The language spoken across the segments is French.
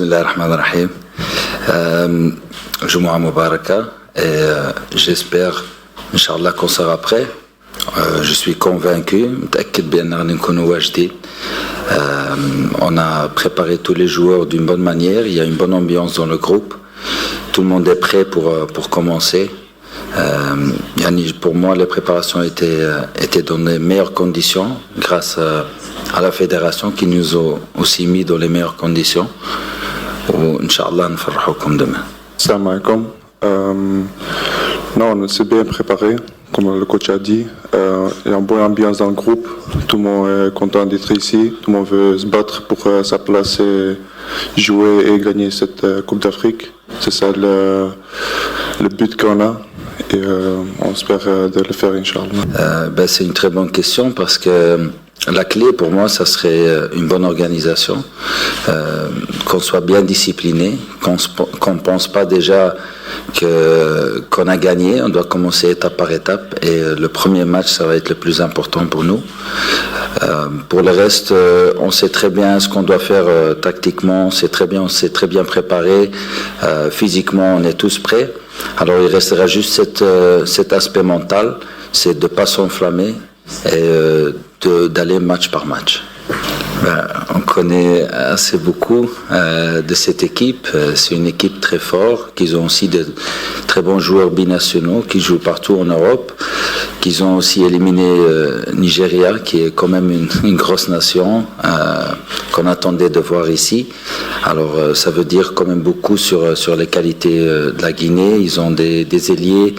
Bismillahirrahmanirrahim. Jumu'ah Mubaraka et j'espère, Inch'Allah, qu'on sera prêt. Je suis convaincu, on a préparé tous les joueurs d'une bonne manière, il y a une bonne ambiance dans le groupe, tout le monde est prêt pour commencer. Pour moi, les préparations étaient dans les meilleures conditions grâce à la fédération qui nous a aussi mis dans les meilleures conditions. Inch'Allah, nous demain. Salam alaikum. Non, on s'est bien préparé, comme le coach a dit. Il y a une bonne ambiance dans le groupe. Tout le monde est content d'être ici. Tout le monde veut se battre pour sa place et jouer et gagner cette Coupe d'Afrique. C'est ça le but qu'on a. Et on espère de le faire, Inch'Allah. C'est une très bonne question parce que la clé pour moi, ça serait une bonne organisation, qu'on soit bien discipliné, qu'on ne pense pas déjà qu'on a gagné, on doit commencer étape par étape et le premier match, ça va être le plus important pour nous. Pour le reste, on sait très bien ce qu'on doit faire tactiquement, on s'est très bien préparé, physiquement on est tous prêts. Alors il restera juste cet aspect mental, c'est de ne pas s'enflammer et d'aller match par match. On connaît assez beaucoup de cette équipe. C'est une équipe très forte, qui ont aussi de très bons joueurs binationaux qui jouent partout en Europe, qu'ils ont aussi éliminé Nigeria, qui est quand même une grosse nation qu'on attendait de voir ici. Alors ça veut dire quand même beaucoup sur les qualités de la Guinée. Ils ont des ailiers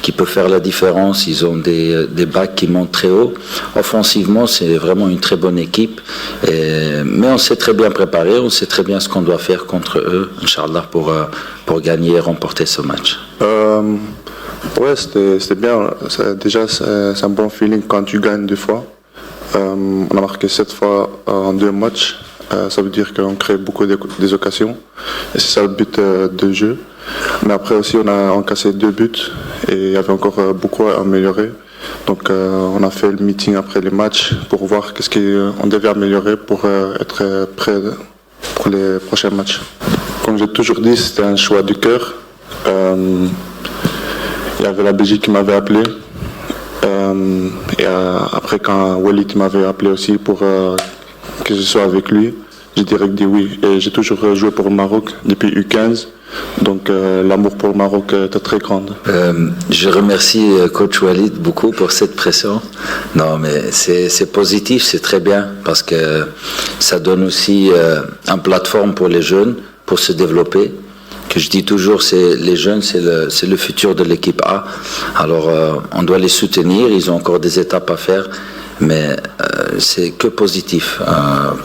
qui peuvent faire la différence. Ils ont des backs qui montent très haut. Offensivement, c'est vraiment une très bonne équipe. Mais on s'est très bien préparé, on sait très bien ce qu'on doit faire contre eux, Inch'Allah, pour gagner et remporter ce match. Ouais, c'était bien. Déjà, c'est un bon feeling quand tu gagnes 2 fois. On a marqué 7 fois en 2 matchs. Ça veut dire qu'on crée beaucoup des occasions. Et c'est ça le but du jeu. Mais après aussi, on a encaissé 2 buts et il y avait encore beaucoup à améliorer. Donc on a fait le meeting après les matchs pour voir qu'est-ce qu'on devait améliorer pour être prêt pour les prochains matchs. Comme j'ai toujours dit, c'était un choix du cœur. Il y avait la Belgique qui m'avait appelé. Et après quand Walid m'avait appelé aussi pour que je sois avec lui, j'ai direct dit oui. Et j'ai toujours joué pour le Maroc depuis U15. Donc l'amour pour le Maroc est très grand. Je remercie coach Walid beaucoup pour cette pression. Non, mais c'est positif, c'est très bien parce que ça donne aussi une plateforme pour les jeunes pour se développer. Que je dis toujours, les jeunes, c'est le futur de l'équipe A. Alors on doit les soutenir, ils ont encore des étapes à faire. Mais c'est que positif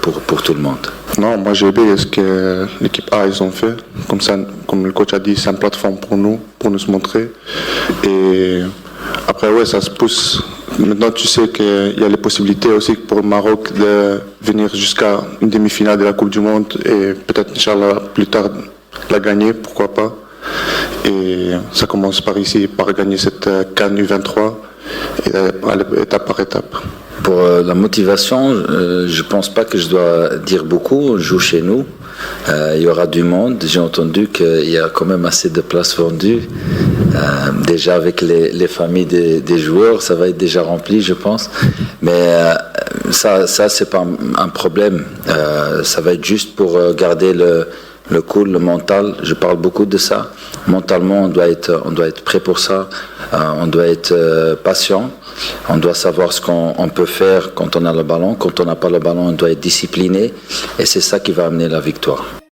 pour tout le monde. Non, moi j'ai aimé ce que l'équipe A ils ont fait. Comme ça, comme le coach a dit, c'est une plateforme pour nous se montrer. Et après, ouais, ça se pousse. Maintenant, tu sais qu'il y a les possibilités aussi pour le Maroc de venir jusqu'à une demi-finale de la Coupe du Monde et peut-être, Inch'Allah, plus tard la gagner, pourquoi pas. Et ça commence par ici, par gagner cette CAN U23 et aller étape par étape. Pour la motivation, je ne pense pas que je dois dire beaucoup. On joue chez nous. Il y aura du monde. J'ai entendu qu'il y a quand même assez de places vendues. Déjà avec les familles des joueurs, ça va être déjà rempli, je pense. Mais ça c'est pas un problème. Ça va être juste pour garder le cool, le mental. Je parle beaucoup de ça. Mentalement, on doit être prêt pour ça. On doit être patient. On doit savoir ce qu'on peut faire quand on a le ballon. Quand on n'a pas le ballon, on doit être discipliné. Et c'est ça qui va amener la victoire.